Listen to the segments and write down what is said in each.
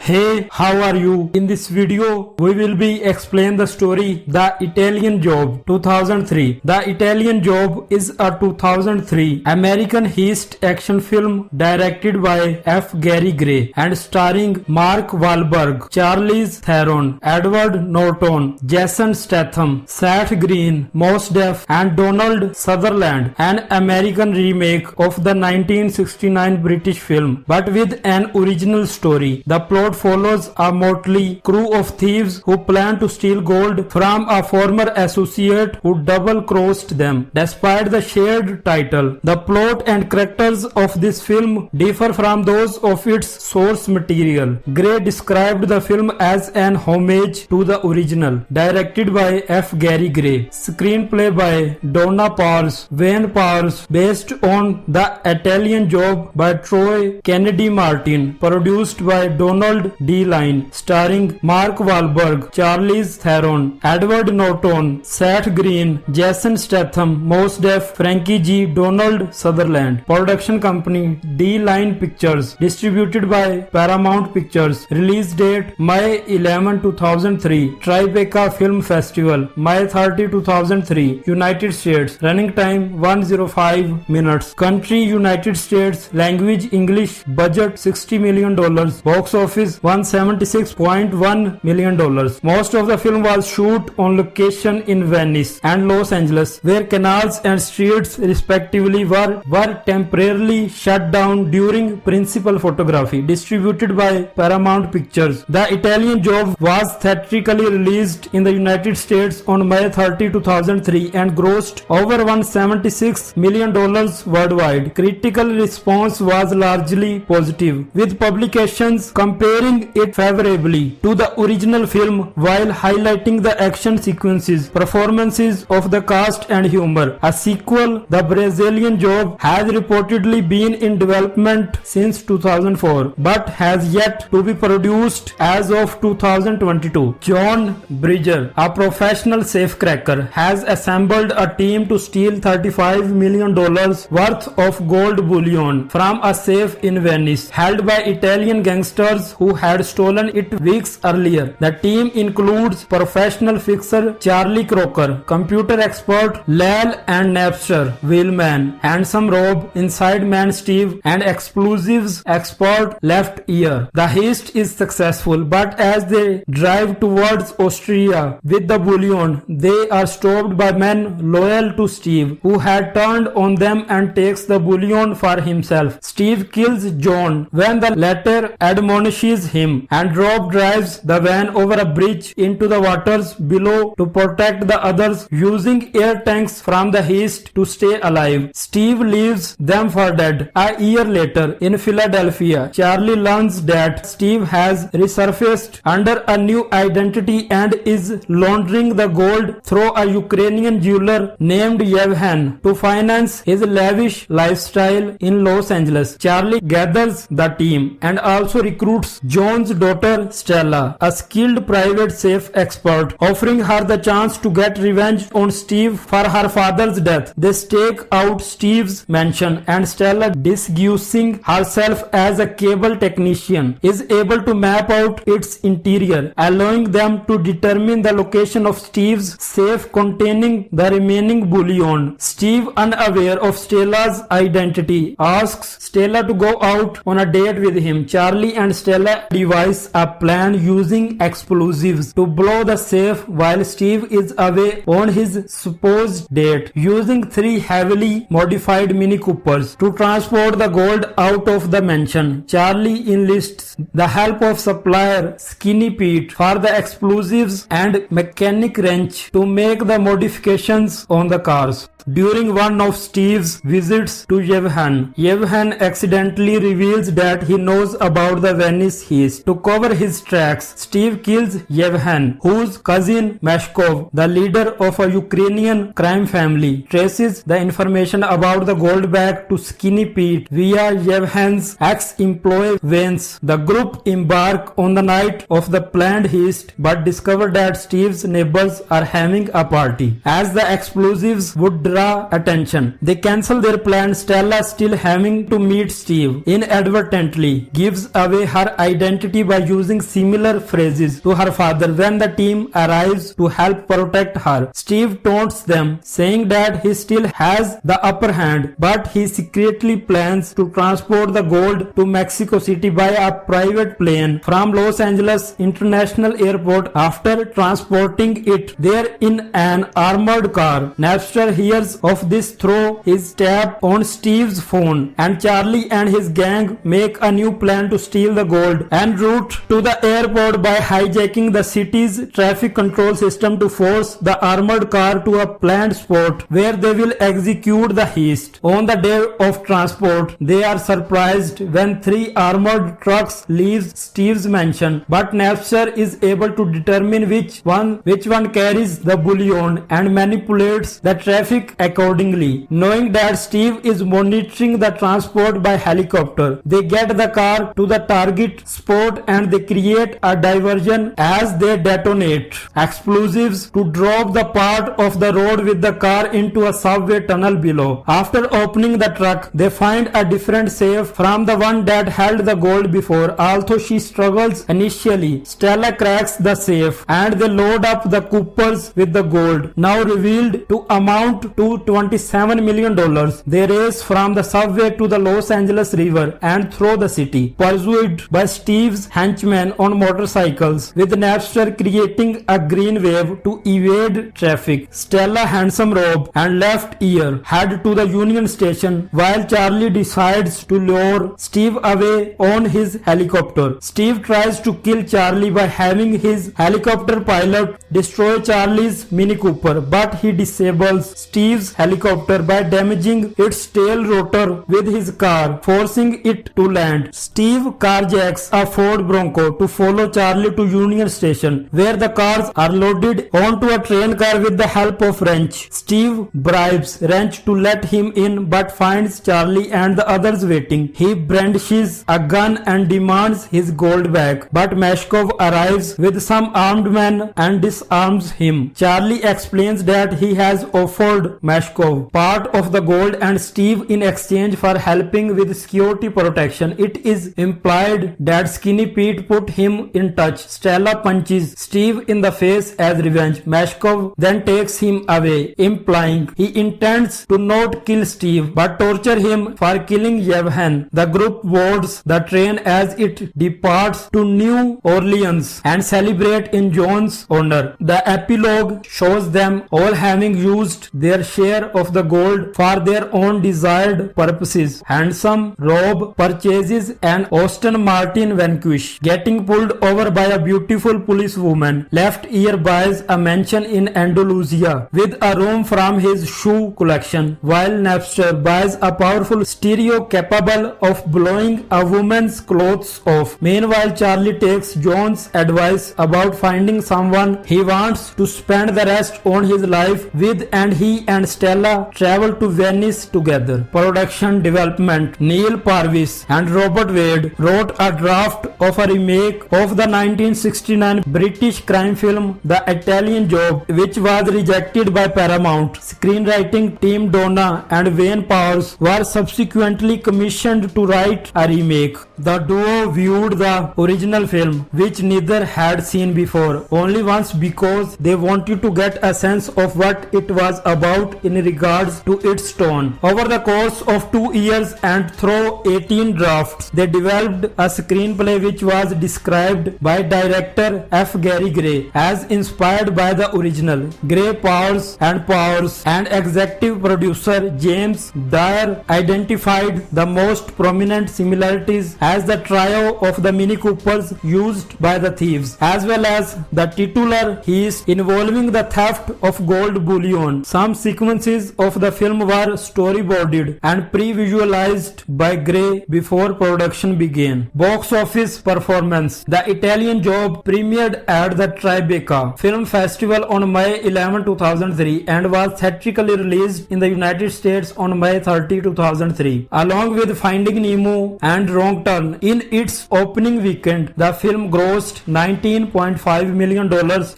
Hey, how are you? In this video, we will be explain the story The Italian Job 2003. The Italian Job is a 2003 American heist action film directed by F. Gary Gray and starring Mark Wahlberg, Charlize Theron, Edward Norton, Jason Statham, Seth Green, Mos Def, and Donald Sutherland, an American remake of the 1969 British film, but with an original story. The plot follows a motley crew of thieves who plan to steal gold from a former associate who double-crossed them. Despite the shared title, the plot and characters of this film differ from those of its source material. Gray described the film as an homage to the original, directed by F. Gary Gray. Screenplay by Donna Pauls, Wayne Pauls, based on The Italian Job by Troy Kennedy Martin, produced by Donald D. Line, starring Mark Wahlberg, Charlize Theron, Edward Norton, Seth Green, Jason Statham, Mos Def, Frankie G. Donald Sutherland. Production company D. Line Pictures. Distributed by Paramount Pictures. Release date May 11, 2003. Tribeca Film Festival May 30, 2003. United States. Running time 105 minutes. Country United States. Language English. Budget $60 million. Box office $176.1 million. Most of the film was shot on location in Venice and Los Angeles, where canals and streets respectively were temporarily shut down during principal photography. Distributed by Paramount Pictures. The Italian Job was theatrically released in the United States on May 30, 2003 and grossed over $176 million worldwide. Critical response was largely positive, with publications comparing it favorably to the original film while highlighting the action sequences, performances of the cast and humor. A sequel, The Brazilian Job, has reportedly been in development since 2004 but has yet to be produced as of 2022. John Bridger, a professional safecracker, has assembled a team to steal $35 million worth of gold bullion from a safe in Venice, held by Italian gangsters who had stolen it weeks earlier. The team includes professional fixer Charlie Crocker, computer expert Lal and Napster Wheelman, handsome Rob, inside man Steve, and explosives expert Left Ear. The heist is successful, but as they drive towards Austria with the bullion, they are stopped by men loyal to Steve, who had turned on them and takes the bullion for himself. Steve kills John when the latter admonishes him, and Rob drives the van over a bridge into the waters below to protect the others, using air tanks from the heist to stay alive. Steve leaves them for dead. A year later, in Philadelphia, Charlie learns that Steve has resurfaced under a new identity and is laundering the gold through a Ukrainian jeweler named Yevhen to finance his lavish lifestyle in Los Angeles. Charlie gathers the team and also recruits John's daughter Stella, a skilled private safe expert, offering her the chance to get revenge on Steve for her father's death. They stake out Steve's mansion, and Stella, disguising herself as a cable technician, is able to map out its interior, allowing them to determine the location of Steve's safe containing the remaining bullion. Steve, unaware of Stella's identity, asks Stella to go out on a date with him. Charlie and Stella devise a plan using explosives to blow the safe while Steve is away on his supposed date, using 3 heavily modified Mini Coopers to transport the gold out of the mansion. Charlie enlists the help of supplier Skinny Pete for the explosives and mechanic wrench to make the modifications on the cars. During one of Steve's visits to Yevhen accidentally reveals that he knows about the Venice heist. To cover his tracks, Steve kills Yevhen, whose cousin Mashkov, the leader of a Ukrainian crime family, traces the information about the gold bag to Skinny Pete via Yevhen's ex-employee Vance. The group embark on the night of the planned heist but discover that Steve's neighbors are having a party. As the explosives would draw attention. They cancel their plan. Stella, still having to meet Steve, inadvertently gives away her identity by using similar phrases to her father when the team arrives to help protect her. Steve taunts them, saying that he still has the upper hand, but he secretly plans to transport the gold to Mexico City by a private plane from Los Angeles International Airport. After transporting it there in an armored car, Napster hears of this through his tap on Steve's phone, and Charlie and his gang make a new plan to steal the gold en route to the airport by hijacking the city's traffic control system to force the armored car to a planned spot where they will execute the heist. On the day of transport, they are surprised when 3 armored trucks leave Steve's mansion, but Napster is able to determine which one carries the bullion and manipulates the traffic accordingly. Knowing that Steve is monitoring the transport by helicopter, they get the car to the target spot and they create a diversion as they detonate explosives to drop the part of the road with the car into a subway tunnel below. After opening the truck, they find a different safe from the one that held the gold before. Although she struggles initially, Stella cracks the safe and they load up the coopers with the gold, now revealed to amount to $27 million. They race from the subway to the Los Angeles River and through the city, pursued by Steve's henchmen on motorcycles, with Napster creating a green wave to evade traffic. Stella, handsome robe and left ear head to the Union Station while Charlie decides to lure Steve away on his helicopter. Steve tries to kill Charlie by having his helicopter pilot destroy Charlie's Mini Cooper, but he disables Steve's helicopter by damaging its tail rotor with his car, forcing it to land. Steve carjacks a Ford Bronco to follow Charlie to Union Station, where the cars are loaded onto a train car with the help of Wrench. Steve bribes Wrench to let him in but finds Charlie and the others waiting. He brandishes a gun and demands his gold back, but Mashkov arrives with some armed men and disarms him. Charlie explains that he has offered Mashkov part of the gold and Steve in exchange for helping with security protection. It is implied that Skinny Pete put him in touch. Stella punches Steve in the face as revenge. Mashkov then takes him away, implying he intends to not kill Steve but torture him for killing Yevhen. The group boards the train as it departs to New Orleans and celebrate in John's honor. The epilogue shows them all having used their share of the gold for their own desired purposes. Handsome Rob purchases an Aston Martin Vanquish, getting pulled over by a beautiful policewoman. Left ear buys a mansion in Andalusia with a room from his shoe collection, while Napster buys a powerful stereo capable of blowing a woman's clothes off. Meanwhile, Charlie takes John's advice about finding someone he wants to spend the rest of his life with, and he and Stella travel to Venice together. Production development: Neil Parvis and Robert Wade wrote a draft of a remake of the 1969 British crime film The Italian Job, which was rejected by Paramount. Screenwriting team Donna and Wayne Powers were subsequently commissioned to write a remake. The duo viewed the original film, which neither had seen before, only once because they wanted to get a sense of what it was about in regards to its tone. Over the course of 2 years and through 18 drafts, they developed a screenplay which was described by director F. Gary Gray as inspired by the original. Gray, Powers and executive producer James Dyer identified the most prominent similarities as the trio of the Mini Coopers used by the thieves, as well as the titular heist involving the theft of gold bullion. Some sequences of the film were storyboarded and pre-visualized by Gray before production began. Box office performance: The Italian Job premiered at the Tribeca Film Festival on May 11, 2003 and was theatrically released in the United States on May 30, 2003. Along with Finding Nemo and Wrong Turn, return. In its opening weekend, the film grossed $19.5 million,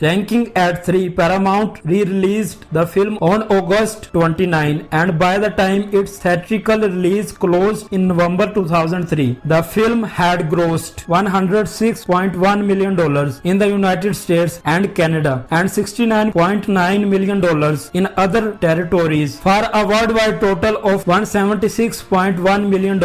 ranking at 3. Paramount re-released the film on August 29, and by the time its theatrical release closed in November 2003, the film had grossed $106.1 million in the United States and Canada and $69.9 million in other territories for a worldwide total of $176.1 million.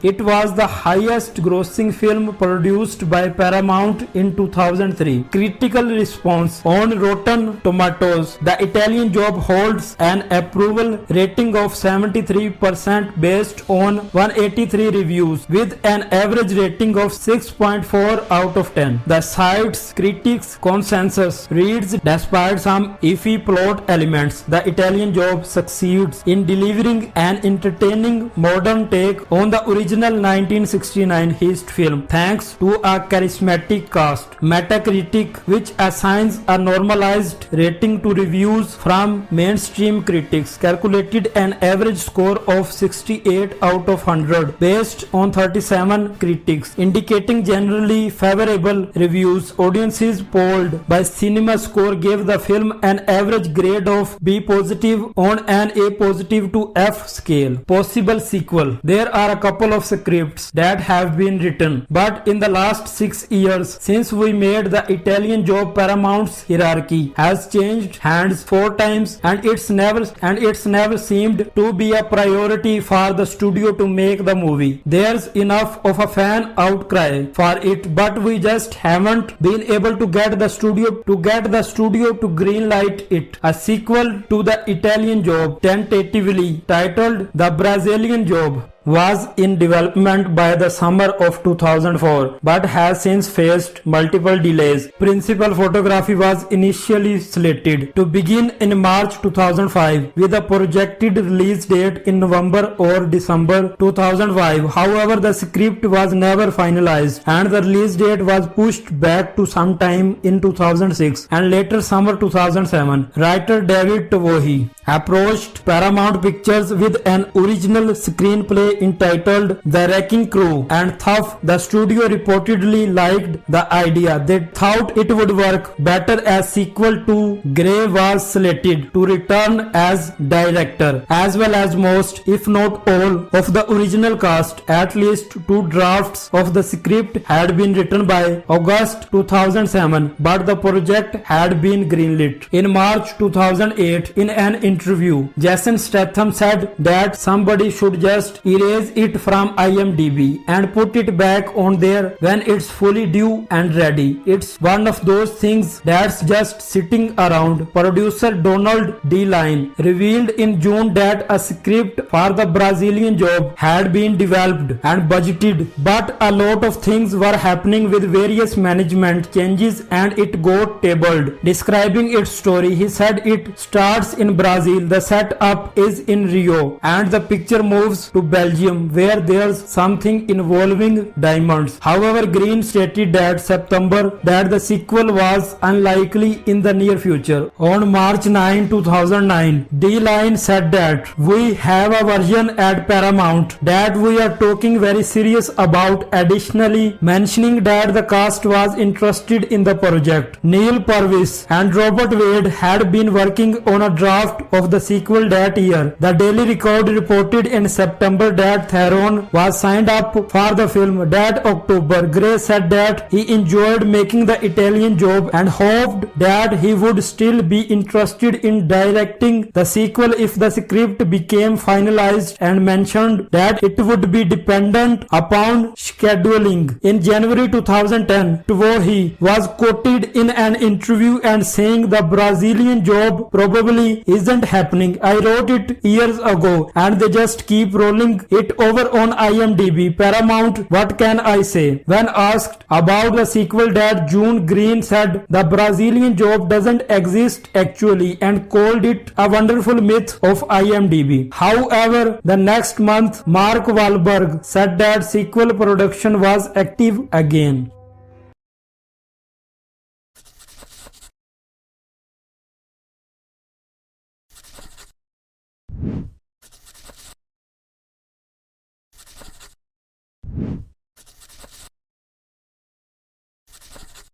It was the highest grossing film produced by Paramount in 2003. Critical response on Rotten Tomatoes: The Italian Job holds an approval rating of 73% based on 183 reviews with an average rating of 6.4 out of 10. The site's critics' consensus reads: despite some iffy plot elements, The Italian Job succeeds in delivering an entertaining modern take on the original 1969 heist film thanks to a charismatic cast. Metacritic, which assigns a normalized rating to reviews from mainstream critics, calculated an average score of 68 out of 100 based on 37 critics, indicating generally favorable reviews. Audiences polled by CinemaScore gave the film an average grade of B positive on an A positive to F scale. Possible sequel: there are a couple of scripts that have been written, but in the last 6 years since we made The Italian Job, Paramount's hierarchy has changed hands 4 times, and it's never seemed to be a priority for the studio to make the movie. There's enough of a fan outcry for it, but we just haven't been able to get the studio to greenlight it. A sequel to The Italian Job, tentatively titled The Brazilian Job, was in development by the summer of 2004 but has since faced multiple delays. Principal photography was initially slated to begin in March 2005 with a projected release date in November or December 2005. However, the script was never finalized and the release date was pushed back to sometime in 2006 and later summer 2007. Writer David Twohy approached Paramount Pictures with an original screenplay entitled The Wrecking Crew, and thought the studio reportedly liked the idea. They thought it would work better as sequel to. Gray was slated to return as director, as well as most, if not all, of the original cast. At least 2 drafts of the script had been written by August 2007, but the project had been greenlit. In March 2008, in an interview, Jason Statham said that somebody should just erase it from IMDb and put it back on there when it's fully due and ready. It's one of those things that's just sitting around. Producer Donald D. Line revealed in June that a script for The Brazilian Job had been developed and budgeted, but a lot of things were happening with various management changes and it got tabled. Describing its story, he said it starts in Brazil, the setup is in Rio, and the picture moves to Belgium where there's something involving diamonds. However, Green stated that September that the sequel was unlikely in the near future. On March 9, 2009, D-Line said that we have a version at Paramount that we are talking very serious about, additionally mentioning that the cast was interested in the project. Neil Purvis and Robert Wade had been working on a draft of the sequel that year. The Daily Record reported in September that Theron was signed up for the film that October. Gray said that he enjoyed making The Italian Job and hoped that he would still be interested in directing the sequel if the script became finalized, and mentioned that it would be dependent upon scheduling. In January 2010, Twohy was quoted in an interview and saying The Brazilian Job probably isn't happening. I wrote it years ago and they just keep rolling it over on IMDb. Paramount, what can I say? When asked about the sequel that June, Green said The Brazilian Job doesn't exist actually and called it a wonderful myth of IMDb. However, the next month, Mark Wahlberg said that sequel production was active again.